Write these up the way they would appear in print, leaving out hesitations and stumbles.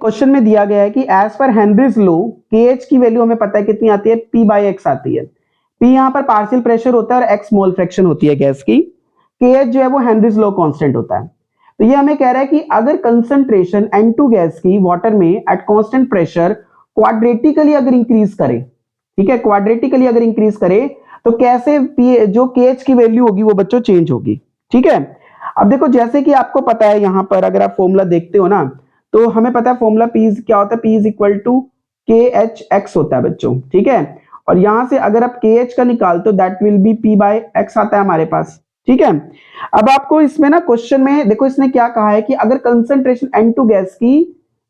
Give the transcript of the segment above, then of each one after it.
Question में दिया गया है कि एज पर हेनरीज लॉ KH की वैल्यू हमें पता है कितनी आती है, P/X आती है। P यहाँ पर पार्शियल प्रेशर होता है और X मोल फ्रैक्शन होती है गैस की। KH जो है वो हेनरीज लॉ कांस्टेंट होता है। तो ये हमें कह रहा है कि अगर कंसंट्रेशन N2 गैस की वाटर में एट कांस्टेंट प्रेशर क्वाड्रेटिकली अगर इंक्रीज करे, ठीक है, क्वाड्रेटिकली अगर इंक्रीज करे तो कैसे जो KH की वैल्यू होगी वो बच्चों चेंज होगी। ठीक है, अब देखो जैसे कि आपको पता है यहां पर अगर आप फॉर्मूला देखते हो ना, तो हमें पता है फॉर्मूला P क्या होता है, P is equal to KHX होता है बच्चों। ठीक है, और यहां से अगर आप KH का निकालते हो दैट विल बी P/X आता है हमारे पास। ठीक है, अब आपको इसमें ना क्वेश्चन में देखो इसने क्या कहा है कि अगर कंसंट्रेशन N2 गैस की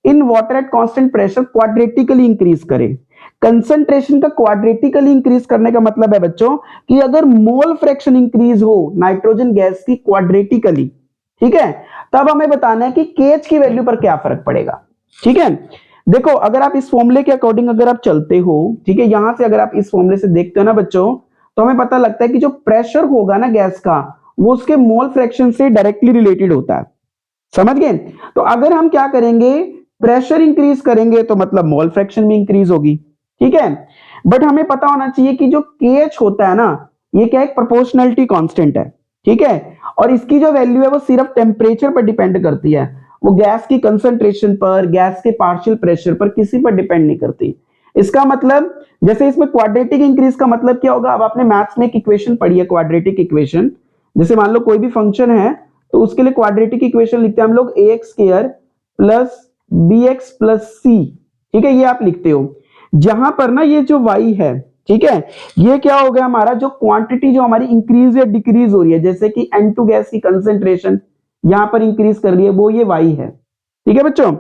in water at constant pressure quadratically increase करे। कंसंट्रेशन का क्वाड्रेटिकली इंक्रीज करने का मतलब है बच्चों कि अगर मोल फ्रैक्शन इंक्रीज हो नाइट्रोजन गैस की क्वाड्रेटिकली, ठीक है, तब हमें बताना है कि KH की वैल्यू पर क्या फर्क पड़ेगा। ठीक है, देखो अगर आप इस फॉर्मूले के अकॉर्डिंग अगर आप चलते हो, ठीक है, यहां से अगर आप इस फॉर्मूले से देखते हो ना बच्चों, तो हमें पता लगता है कि जो प्रेशर होगा ना गैस का वो उसके मोल फ्रैक्शन से डायरेक्टली रिलेटेड होता है। समझ गए? तो अगर हम क्या करेंगे, प्रेशर इंक्रीज करेंगे तो मतलब मोल फ्रैक्शन भी इंक्रीज होगी। ठीक है, बट हमें पता होना चाहिए कि जो KH होता है ना, ये क्या एक प्रोपोर्शनैलिटी कांस्टेंट है। ठीक है, और इसकी जो वैल्यू है वो सिर्फ टेम्परेचर पर डिपेंड करती है, वो गैस की कंसंट्रेशन पर, गैस के पार्शियल प्रेशर पर, किसी पर डिपेंड नहीं करती। इसका मतलब जैसे इसमें क्वाड्रेटिक इंक्रीज का मतलब क्या होगा, अब आपने मैथ्स में एक इक्वेशन पढ़ी है क्वाड्रेटिक इक्वेशन, जैसे मान लो कोई भी फंक्शन है तो उसके लिए क्वाड्रेटिक इक्वेशन लिखते हैं हम लोग AX² plus BX plus C। ठीक है, ये आप लिखते हो, जहां पर ना ये जो Y है, ठीक है, ये क्या हो गया हमारा जो क्वांटिटी जो हमारी इंक्रीज या डिक्रीज हो रही है, जैसे कि N2 गैस की कंसेंट्रेशन यहां पर इंक्रीज कर रही है, वो ये Y है। ठीक है बच्चों,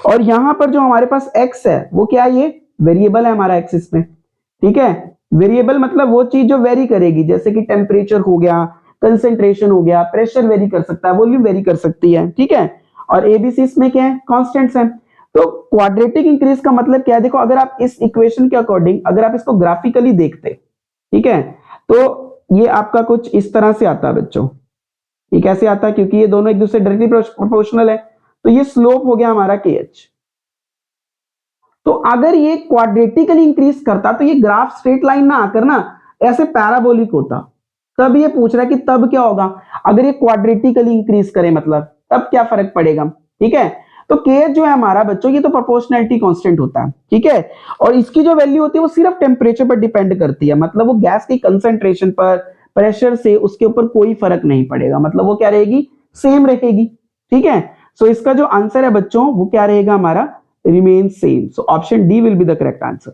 और यहां पर जो हमारे पास X है वो क्या है, ये वेरिएबल है हमारा X इसमें। ठीक है, वेरिएबल मतलब वो चीज जो वेरी करेगी, जैसे कि टेम्परेचर हो गया, कंसेंट्रेशन हो गया, प्रेशर वेरी कर सकता है, वॉल्यूम वेरी कर सकती है। ठीक है, और ABC इसमें क्या है, कांस्टेंट्स हैं। तो क्वाड्रेटिक इंक्रीज का मतलब क्या है, देखो अगर आप इस इक्वेशन के अकॉर्डिंग अगर आप इसको ग्राफिकली देखते, ठीक है, तो ये आपका कुछ इस तरह से आता है बच्चों। ये कैसे आता है, क्योंकि ये दोनों एक दूसरे डायरेक्टली प्रोपोर्शनल है, तो ये स्लोप हो गया हमारा KH। तो अगर ये क्वाड्रेटिकली इंक्रीज करता तो ये ग्राफ स्ट्रेट लाइन ना आकर ना ऐसे पैराबोलिक होता। तब ये पूछ रहा है कि तब क्या होगा अगर ये क्वाड्रेटिकली इंक्रीज करे, मतलब तब क्या फर्क पड़ेगा। ठीक है, तो KH जो है हमारा बच्चों ये तो प्रोपोर्शनैलिटी कांस्टेंट होता है। ठीक है, और इसकी जो वैल्यू होती है वो सिर्फ टेम्परेचर पर डिपेंड करती है, मतलब वो गैस की कंसंट्रेशन पर, प्रेशर से उसके ऊपर कोई फर्क नहीं पड़ेगा, मतलब वो क्या रहेगी, सेम रहेगी। ठीक है, सो इसका जो आंसर है बच्चों वो क्या रहेगा हमारा, remains same. So option D will be the correct answer.